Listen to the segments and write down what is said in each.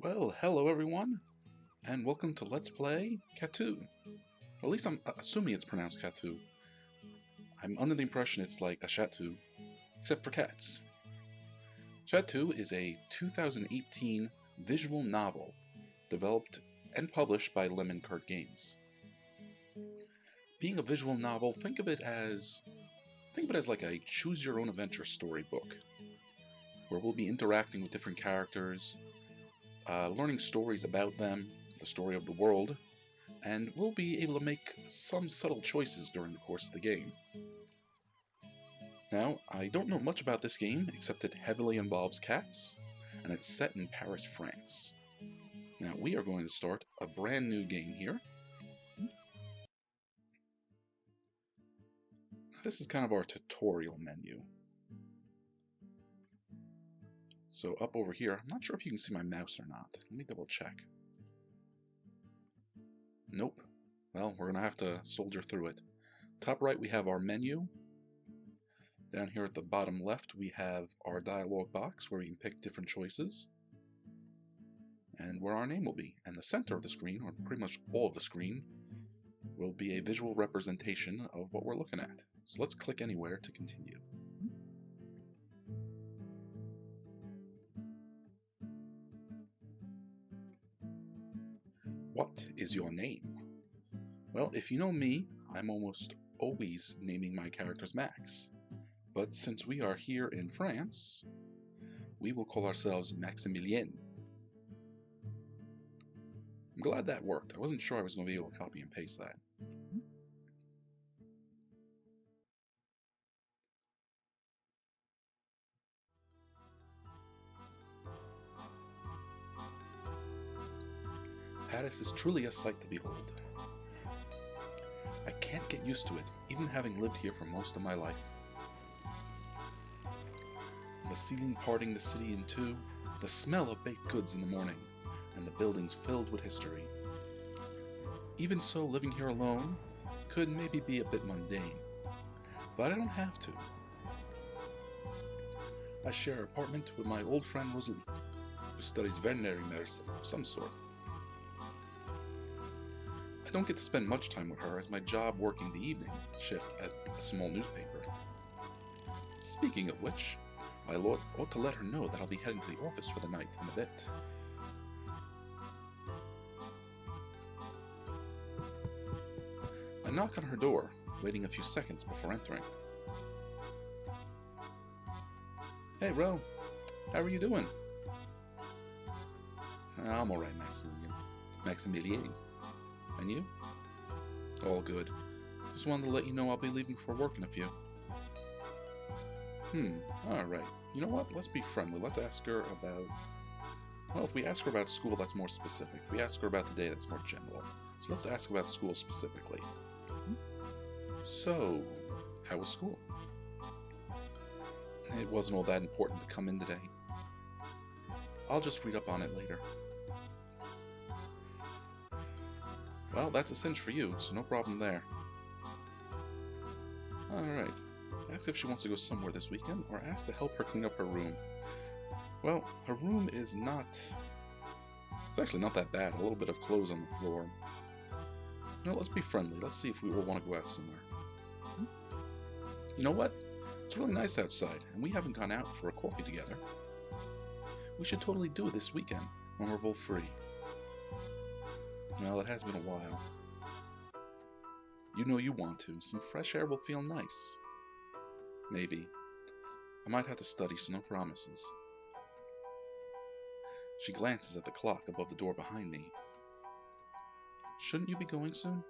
Well, hello everyone, and welcome to Let's Play Cateau. At least I'm assuming it's pronounced Cateau. I'm under the impression it's like a chateau, except for cats. Cateau is a 2018 visual novel developed and published by Lemon Cart Games. Being a visual novel, think of it as like a choose-your-own-adventure storybook, where we'll be interacting with different characters, learning stories about them, the story of the world, and we'll be able to make some subtle choices during the course of the game. Now, I don't know much about this game, except it heavily involves cats, and it's set in Paris, France. Now, we are going to start a brand new game here. This is kind of our tutorial menu. So up over here, I'm not sure if you can see my mouse or not. Let me double check. Nope. Well, we're going to have to soldier through it. Top right, we have our menu. Down here at the bottom left, we have our dialog box where we can pick different choices. And where our name will be. And the center of the screen, or pretty much all of the screen, will be a visual representation of what we're looking at. So let's click anywhere to continue. What is your name? Well, if you know me, I'm almost always naming my characters Max. But since we are here in France, we will call ourselves Maximilien. I'm glad that worked. I wasn't sure I was going to be able to copy and paste that. Paris is truly a sight to behold. I can't get used to it, even having lived here for most of my life. The ceiling parting the city in two, the smell of baked goods in the morning, and the buildings filled with history. Even so, living here alone could maybe be a bit mundane, but I don't have to. I share an apartment with my old friend Roselle, who studies veterinary medicine of some sort. I don't get to spend much time with her as my job working the evening shift at a small newspaper. Speaking of which, I ought to let her know that I'll be heading to the office for the night in a bit. I knock on her door, waiting a few seconds before entering. Hey Ro, how are you doing? I'm alright, Maximilien. And you? All good. Just wanted to let you know I'll be leaving for work in a few. Alright. You know what? Let's be friendly. Let's ask her about... Well, if we ask her about school, that's more specific. If we ask her about today, that's more general. So let's ask about school specifically. So, how was school? It wasn't all that important to come in today. I'll just read up on it later. Well, that's a cinch for you, so no problem there. Alright. Ask if she wants to go somewhere this weekend, or ask to help her clean up her room. Well, her room is not... It's actually not that bad. A little bit of clothes on the floor. No, let's be friendly. Let's see if we will want to go out somewhere. You know what? It's really nice outside, and we haven't gone out for a coffee together. We should totally do it this weekend, when we're both free. Well, it has been a while. You know you want to. Some fresh air will feel nice. Maybe. I might have to study, so no promises. She glances at the clock above the door behind me. Shouldn't you be going soon?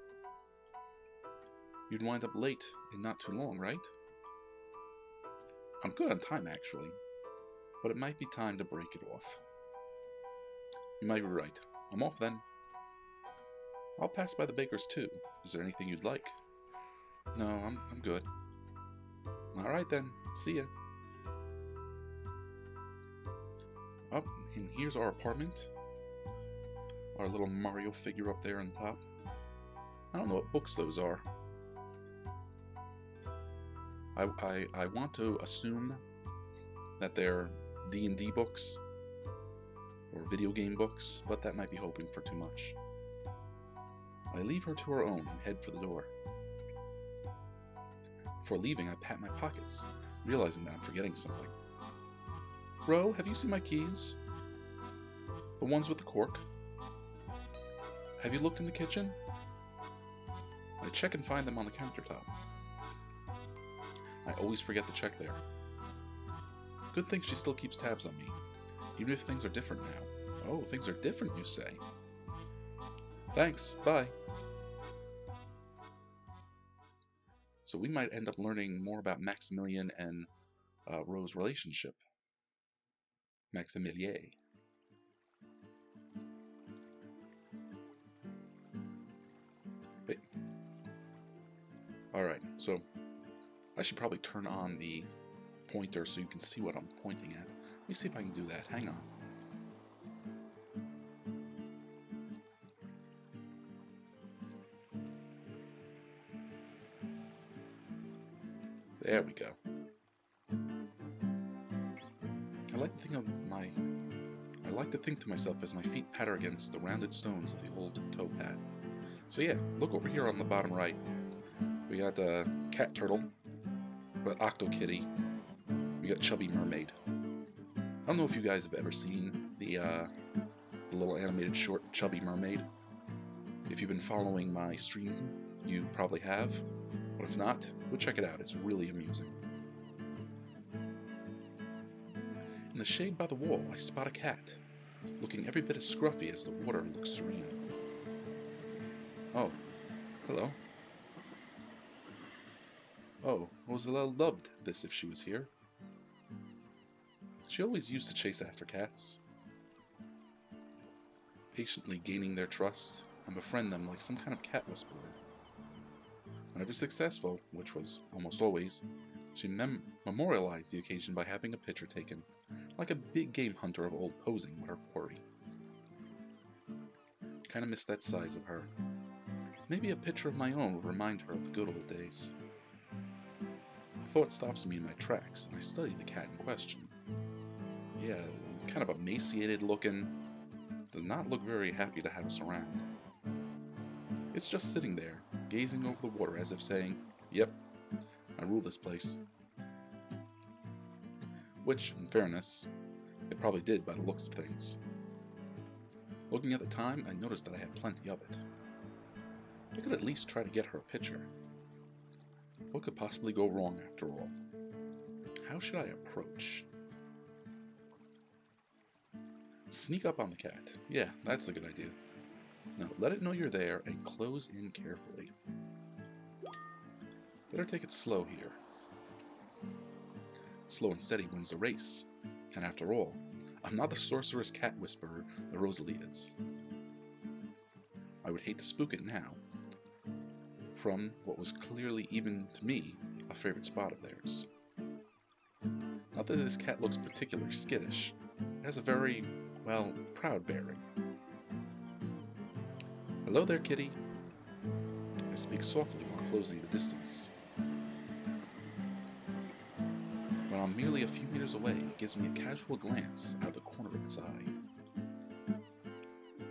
You'd wind up late in not too long, right? I'm good on time, actually. But it might be time to break it off. You might be right. I'm off then. I'll pass by the baker's too. Is there anything you'd like? No, I'm good. Alright then, see ya. Up, and here's our apartment. Our little Mario figure up there on the top. I don't know what books those are. I want to assume that they're D&D books. or video game books, but that might be hoping for too much. I leave her to her own and head for the door. Before leaving, I pat my pockets, realizing that I'm forgetting something. Ro, have you seen my keys? The ones with the cork? Have you looked in the kitchen? I check and find them on the countertop. I always forget to check there. Good thing she still keeps tabs on me, even if things are different now. Oh, things are different, you say? Thanks, bye. So we might end up learning more about Maximilien and Ro's relationship. Maximilien. Wait. Alright, so I should probably turn on the pointer so you can see what I'm pointing at. Let me see if I can do that. Hang on. There we go. I like to think to myself as my feet patter against the rounded stones of the old toe pad. So yeah, look over here on the bottom right. We got cat turtle, we got octo kitty, we got chubby mermaid. I don't know if you guys have ever seen the little animated short Chubby Mermaid. If you've been following my stream, you probably have. But if not, go check it out. It's really amusing. In the shade by the wall, I spot a cat, looking every bit as scruffy as the water looks serene. Oh, hello. Oh, Roselle loved this if she was here. She always used to chase after cats, patiently gaining their trust and befriend them like some kind of cat whisperer. Whenever successful, which was almost always, she memorialized the occasion by having a picture taken, like a big game hunter of old posing with her quarry. Kinda miss that size of her. Maybe a picture of my own will remind her of the good old days. The thought stops me in my tracks, and I study the cat in question. Yeah, kind of emaciated looking, does not look very happy to have us around. It's just sitting there, gazing over the water as if saying, "Yep, I rule this place." Which, in fairness, it probably did by the looks of things. Looking at the time, I noticed that I had plenty of it. I could at least try to get her a picture. What could possibly go wrong after all? How should I approach? Sneak up on the cat. Yeah, that's a good idea. Now, let it know you're there and close in carefully. Better take it slow here. Slow and steady wins the race. And after all, I'm not the sorceress cat whisperer that Rosalie is. I would hate to spook it now, from what was clearly, even to me, a favorite spot of theirs. Not that this cat looks particularly skittish. It has a very, well, proud bearing. Hello there, kitty. I speak softly while closing the distance. When I'm merely a few meters away, it gives me a casual glance out of the corner of its eye.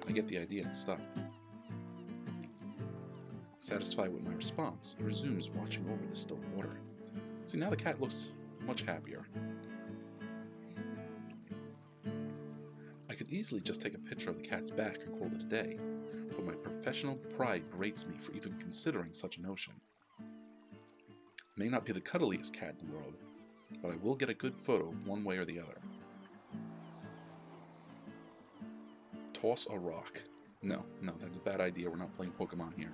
I get the idea and stop. Satisfied with my response, it resumes watching over the still water. See, now the cat looks much happier. I could easily just take a picture of the cat's back and call it a day, but my professional pride berates me for even considering such a notion. May not be the cuddliest cat in the world, but I will get a good photo one way or the other. Toss a rock. No, that's a bad idea. We're not playing Pokemon here.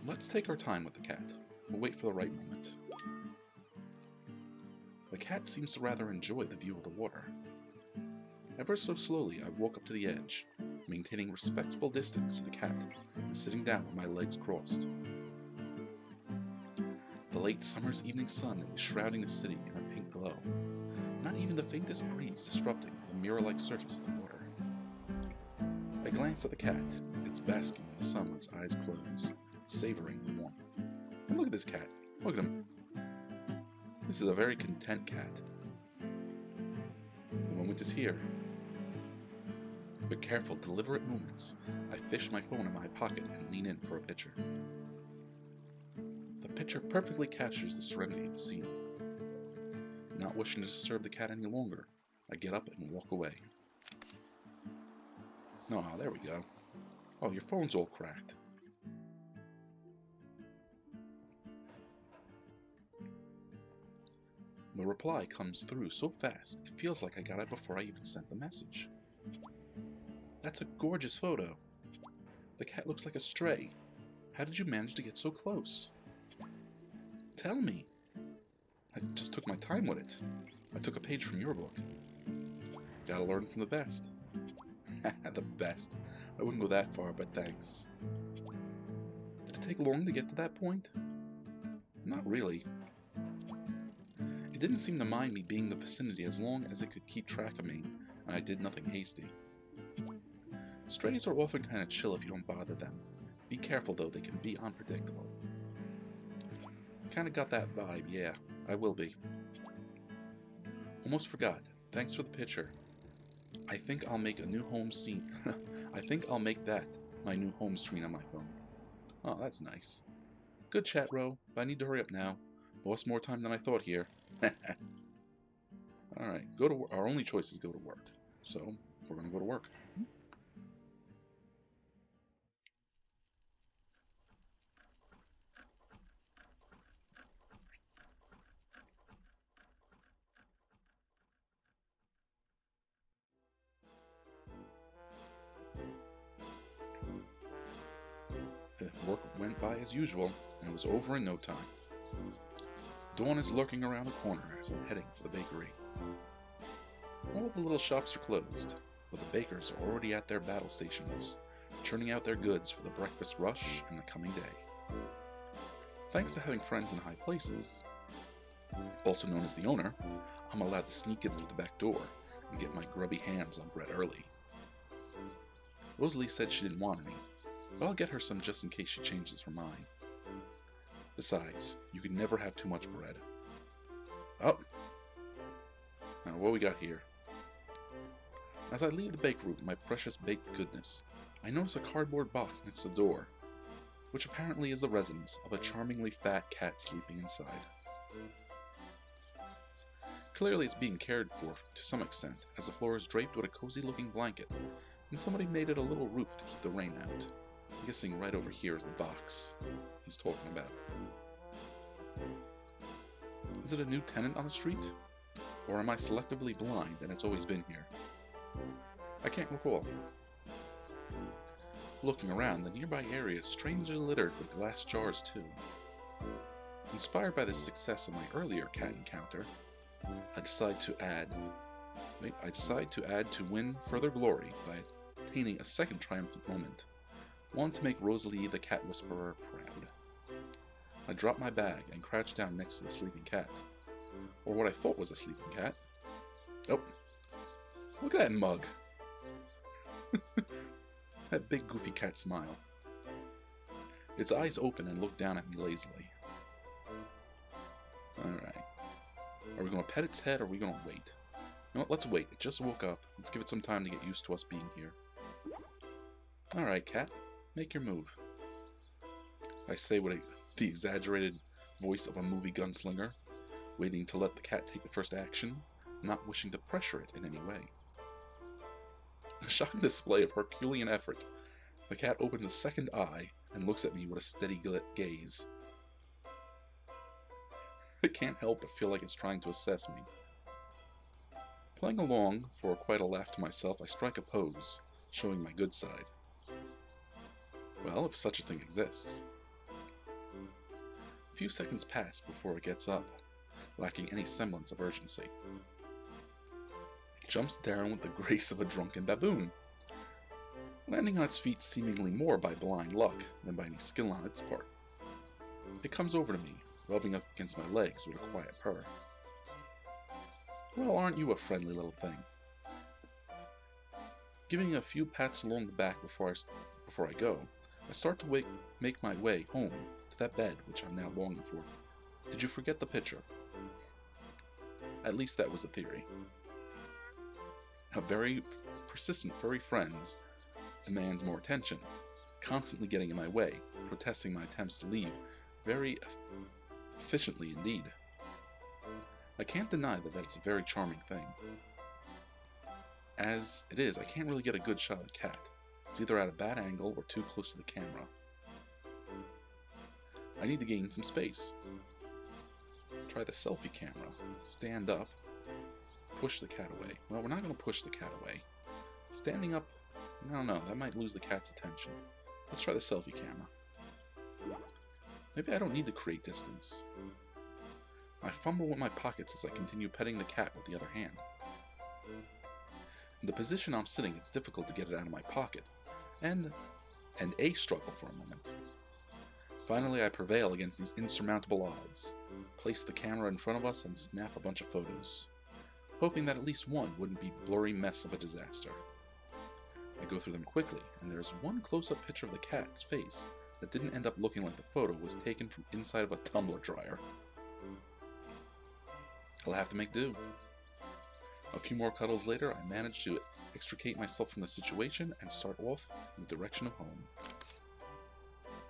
Let's take our time with the cat. We'll wait for the right moment. The cat seems to rather enjoy the view of the water. Ever so slowly, I walk up to the edge, maintaining respectful distance to the cat and sitting down with my legs crossed. The late summer's evening sun is shrouding the city in a pink glow, not even the faintest breeze disrupting the mirror-like surface of the water. I glance at the cat. It's basking in the sun with its eyes closed, savoring the warmth. And look at this cat. Look at him. This is a very content cat. The moment point is here. With careful, deliberate movements, I fish my phone in my pocket and lean in for a picture. The picture perfectly captures the serenity of the scene. Not wishing to disturb the cat any longer, I get up and walk away. Oh, there we go. Oh, your phone's all cracked. The reply comes through so fast, it feels like I got it before I even sent the message. That's a gorgeous photo. The cat looks like a stray. How did you manage to get so close? Tell me. I just took my time with it. I took a page from your book. Gotta learn from the best. The best. I wouldn't go that far, but thanks. Did it take long to get to that point? Not really. It didn't seem to mind me being in the vicinity as long as it could keep track of me, and I did nothing hasty. Strays are often kinda chill if you don't bother them. Be careful though, they can be unpredictable. Kinda got that vibe, yeah, I will be. Almost forgot, thanks for the picture. I think I'll make a new home scene. I think I'll make that my new home screen on my phone. Oh, that's nice. Good chat, Ro, but I need to hurry up now. Lost more time than I thought here. Alright, our only choice is go to work. So, we're gonna go to work. Work went by as usual, and it was over in no time. Dawn is lurking around the corner as I'm heading for the bakery. All the little shops are closed, but the bakers are already at their battle stations, churning out their goods for the breakfast rush and the coming day. Thanks to having friends in high places, also known as the owner, I'm allowed to sneak in through the back door and get my grubby hands on bread early. Rosalie said she didn't want any, but I'll get her some just in case she changes her mind. Besides, you can never have too much bread. Oh! Now what we got here? As I leave the bakery with my precious baked goodness, I notice a cardboard box next to the door, which apparently is the residence of a charmingly fat cat sleeping inside. Clearly it's being cared for to some extent, as the floor is draped with a cozy looking blanket, and somebody made it a little roof to keep the rain out. I'm guessing right over here is the box he's talking about. Is it a new tenant on the street? Or am I selectively blind and it's always been here? I can't recall. Looking around, the nearby area is strangely littered with glass jars too. Inspired by the success of my earlier cat encounter, I decide to add to win further glory by attaining a second triumphant moment. One to make Rosalie the cat whisperer proud. I drop my bag and crouch down next to the sleeping cat. Or what I thought was a sleeping cat. Oh, look at that mug. That big goofy cat smile. Its eyes open and look down at me lazily. Alright. Are we going to pet its head or are we going to wait? You know what, let's wait. It just woke up. Let's give it some time to get used to us being here. Alright, cat. Make your move. I say with the exaggerated voice of a movie gunslinger, waiting to let the cat take the first action, not wishing to pressure it in any way. A shocking display of Herculean effort, the cat opens a second eye and looks at me with a steady gaze. I can't help but feel like it's trying to assess me. Playing along, for quite a laugh to myself, I strike a pose, showing my good side. Well, if such a thing exists. A few seconds pass before it gets up, lacking any semblance of urgency. It jumps down with the grace of a drunken baboon, landing on its feet seemingly more by blind luck than by any skill on its part. It comes over to me, rubbing up against my legs with a quiet purr. Well, aren't you a friendly little thing? Giving a few pats along the back before I go, I start to make my way home to that bed which I'm now longing for. Did you forget the picture? At least that was the theory. A very persistent furry friend demands more attention, constantly getting in my way, protesting my attempts to leave very efficiently indeed. I can't deny that it's a very charming thing. As it is, I can't really get a good shot of the cat. It's either at a bad angle or too close to the camera. I need to gain some space. Try the selfie camera. Stand up. Push the cat away. Well, we're not going to push the cat away. Standing up, I don't know, that might lose the cat's attention. Let's try the selfie camera. Maybe I don't need to create distance. I fumble with my pockets as I continue petting the cat with the other hand. In the position I'm sitting, it's difficult to get it out of my pocket, and a struggle for a moment. Finally, I prevail against these insurmountable odds, place the camera in front of us, and snap a bunch of photos, hoping that at least one wouldn't be a blurry mess of a disaster. I go through them quickly, and there's one close-up picture of the cat's face that didn't end up looking like the photo was taken from inside of a tumbler dryer. I'll have to make do. A few more cuddles later, I manage to extricate myself from the situation and start off in the direction of home.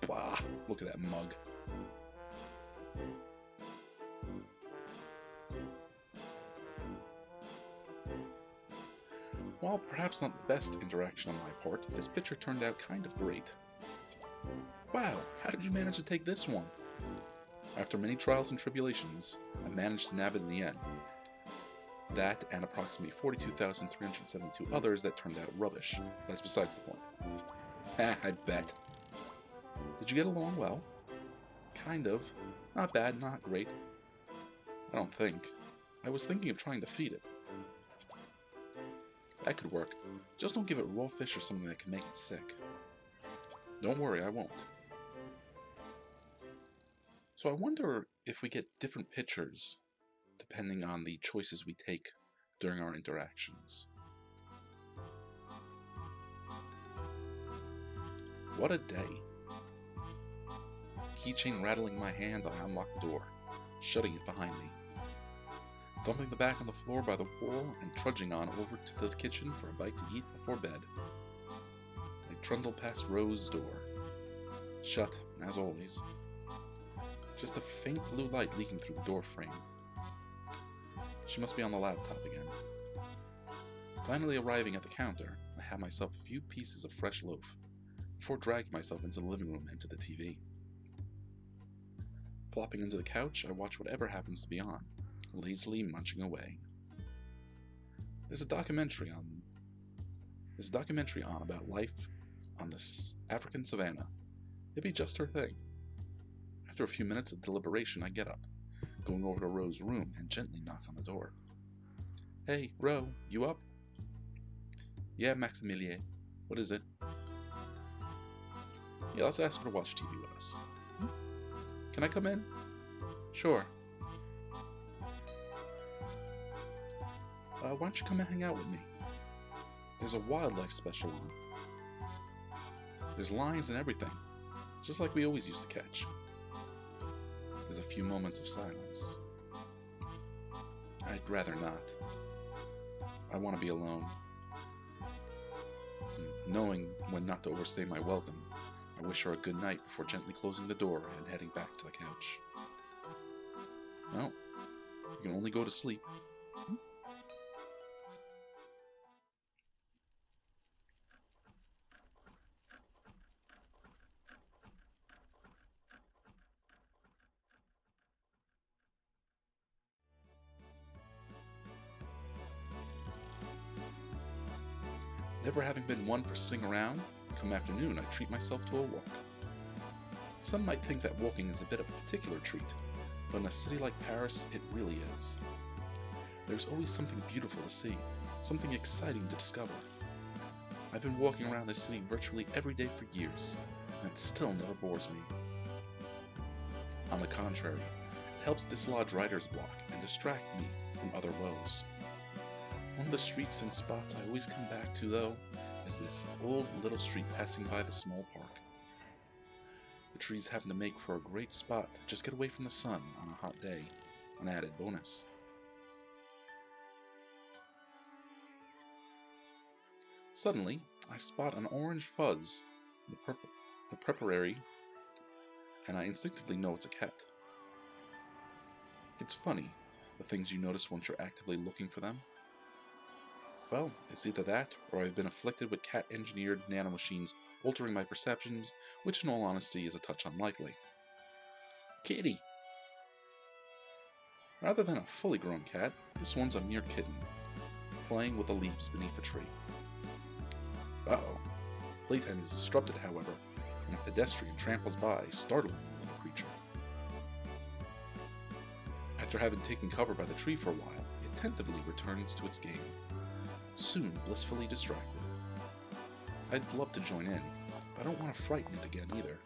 Bah, look at that mug. While perhaps not the best interaction on my part, this picture turned out kind of great. Wow, how did you manage to take this one? After many trials and tribulations, I managed to nab it in the end. That and approximately 42,372 others that turned out rubbish. That's besides the point. Ha, I bet. Did you get along well? Kind of. Not bad, not great. I don't think. I was thinking of trying to feed it. That could work. Just don't give it raw fish or something that can make it sick. Don't worry, I won't. So I wonder if we get different pictures depending on the choices we take during our interactions. What a day. Keychain rattling in my hand, I unlock the door, shutting it behind me. Dumping the bag on the floor by the wall and trudging on over to the kitchen for a bite to eat before bed. I trundle past Rose's door. Shut, as always. Just a faint blue light leaking through the door frame. She must be on the laptop again. Finally arriving at the counter, I have myself a few pieces of fresh loaf, before dragging myself into the living room and to the TV. Flopping into the couch, I watch whatever happens to be on, lazily munching away. There's a documentary on about life on this African savannah. It'd be just her thing. After a few minutes of deliberation, I get up, going over to Ro's room and gently knock on the door. Hey, Ro, you up? Yeah, Maximilien. What is it? Yeah, let's ask her to watch TV with us. Can I come in? Sure. Why don't you come and hang out with me? There's a wildlife special on. There's lions and everything, just like we always used to catch. There's a few moments of silence. I'd rather not. I want to be alone. Knowing when not to overstay my welcome, I wish her a good night before gently closing the door and heading back to the couch. Well, you can only go to sleep. Never having been one for sitting around, come afternoon I treat myself to a walk. Some might think that walking is a bit of a particular treat, but in a city like Paris, it really is. There's always something beautiful to see, something exciting to discover. I've been walking around this city virtually every day for years, and it still never bores me. On the contrary, it helps dislodge writer's block and distract me from other woes. One of the streets and spots I always come back to, though, is this old little street passing by the small park. The trees happen to make for a great spot to just get away from the sun on a hot day, an added bonus. Suddenly, I spot an orange fuzz in the preparatory, and I instinctively know it's a cat. It's funny, the things you notice once you're actively looking for them. Well, it's either that, or I've been afflicted with cat-engineered nanomachines altering my perceptions, which in all honesty is a touch unlikely. Kitty! Rather than a fully grown cat, this one's a mere kitten, playing with the leaves beneath a tree. Uh-oh. Playtime is disrupted, however, and a pedestrian tramples by, startling the little creature. After having taken cover by the tree for a while, it tentatively returns to its game, soon blissfully distracted. I'd love to join in, but I don't want to frighten it again either.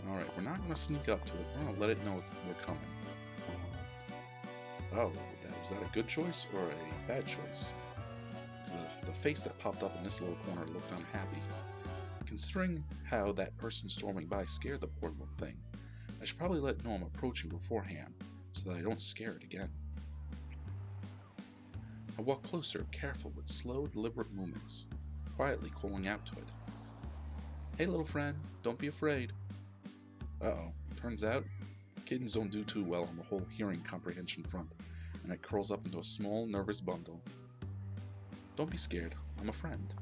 Alright, we're not going to sneak up to it, we're going to let it know we're coming. Oh, was that a good choice or a bad choice? The face that popped up in this little corner looked unhappy. Considering how that person storming by scared the poor little thing, I should probably let it know I'm approaching beforehand, so that I don't scare it again. I walk closer, careful with slow, deliberate movements, quietly calling out to it. Hey little friend, don't be afraid. Uh-oh, turns out, kittens don't do too well on the whole hearing comprehension front, and it curls up into a small, nervous bundle. Don't be scared, I'm a friend.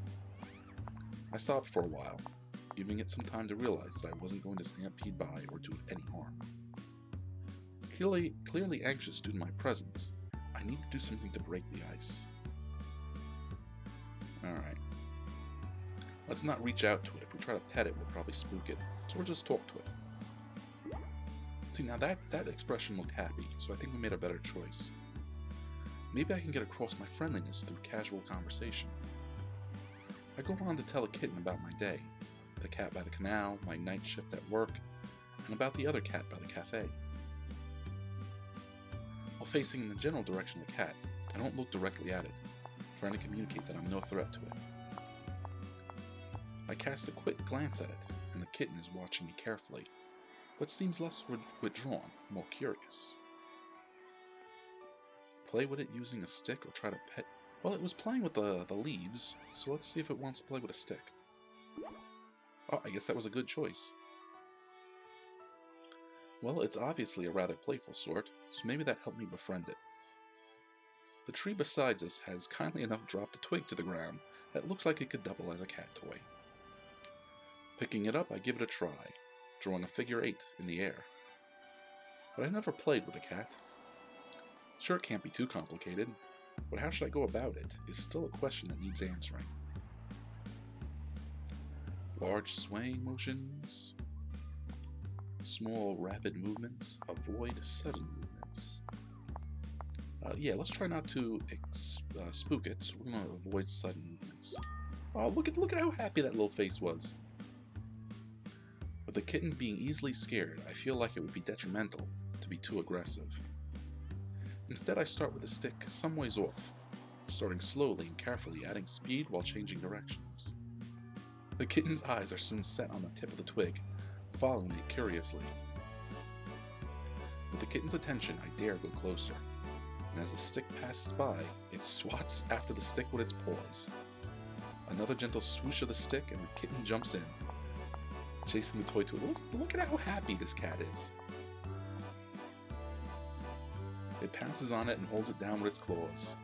I stopped for a while, giving it some time to realize that I wasn't going to stampede by or do it any harm. Clearly anxious due to my presence, I need to do something to break the ice. Alright. Let's not reach out to it. If we try to pet it, we'll probably spook it, so we'll just talk to it. See, now that expression looked happy, so I think we made a better choice. Maybe I can get across my friendliness through casual conversation. I go on to tell a kitten about my day, the cat by the canal, my night shift at work, and about the other cat by the cafe. While facing in the general direction of the cat, I don't look directly at it, trying to communicate that I'm no threat to it. I cast a quick glance at it, and the kitten is watching me carefully, but seems less withdrawn, more curious. Play with it using a stick or try to pet? Well, it was playing with the leaves, so let's see if it wants to play with a stick. Oh, I guess that was a good choice. Well, it's obviously a rather playful sort, so maybe that helped me befriend it. The tree beside us has kindly enough dropped a twig to the ground that looks like it could double as a cat toy. Picking it up, I give it a try, drawing a figure 8 in the air. But I never played with a cat. Sure, it can't be too complicated, but how should I go about it is still a question that needs answering. Large swaying motions, small rapid movements, avoid sudden movements. Yeah, let's try not to spook it, so we're going to avoid sudden movements. Oh, look at how happy that little face was. With the kitten being easily scared, I feel like it would be detrimental to be too aggressive. Instead, I start with a stick some ways off, starting slowly and carefully, adding speed while changing directions. The kitten's eyes are soon set on the tip of the twig, following me curiously. With the kitten's attention, I dare go closer, and as the stick passes by, it swats after the stick with its paws. Another gentle swoosh of the stick, and the kitten jumps in, chasing the toy to it. Look at how happy this cat is. It pounces on it and holds it down with its claws.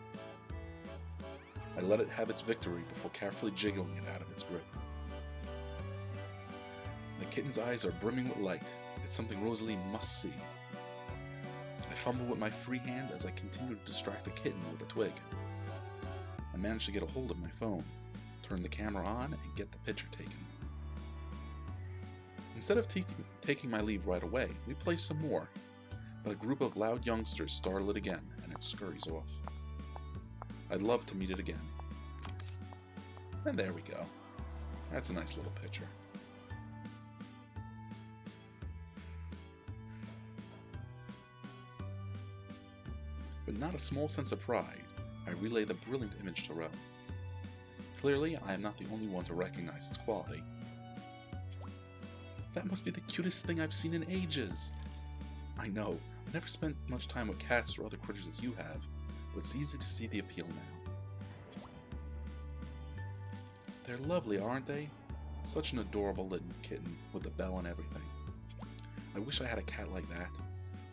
I let it have its victory before carefully jiggling it out of its grip. The kitten's eyes are brimming with light. It's something Rosalie must see. I fumble with my free hand as I continue to distract the kitten with a twig. I manage to get a hold of my phone, turn the camera on, and get the picture taken. Instead of taking my leave right away, we play some more, but a group of loud youngsters startle it again, and it scurries off. I'd love to meet it again. And there we go. That's a nice little picture. With not a small sense of pride, I relay the brilliant image to Roselle. Clearly, I am not the only one to recognize its quality. That must be the cutest thing I've seen in ages! I know, I've never spent much time with cats or other critters as you have, but it's easy to see the appeal now. They're lovely, aren't they? Such an adorable little kitten with the bell and everything. I wish I had a cat like that.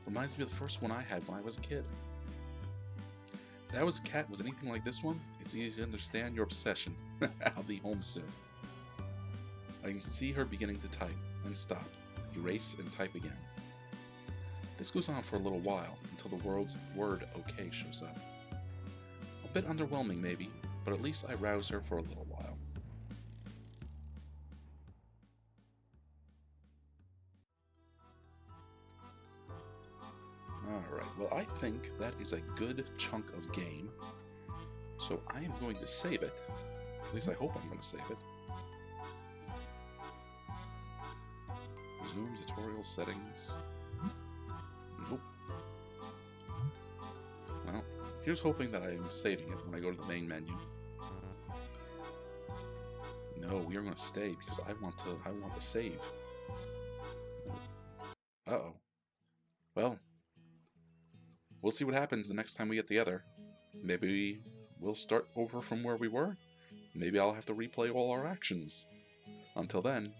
Reminds me of the first one I had when I was a kid. If that cat was anything like this one, it's easy to understand your obsession. I'll be home soon. I can see her beginning to type, and stop, erase, and type again. This goes on for a little while, until the word OK shows up. A bit underwhelming maybe, but at least I rouse her for a little while. Alright, well I think that is a good chunk of game, so I am going to save it. At least I hope I'm going to save it. Resume tutorial settings. Nope. Well, here's hoping that I am saving it when I go to the main menu. No, we are going to stay because I want to save. Uh-oh. Well, we'll see what happens the next time we get together. Maybe we'll start over from where we were. Maybe I'll have to replay all our actions. Until then,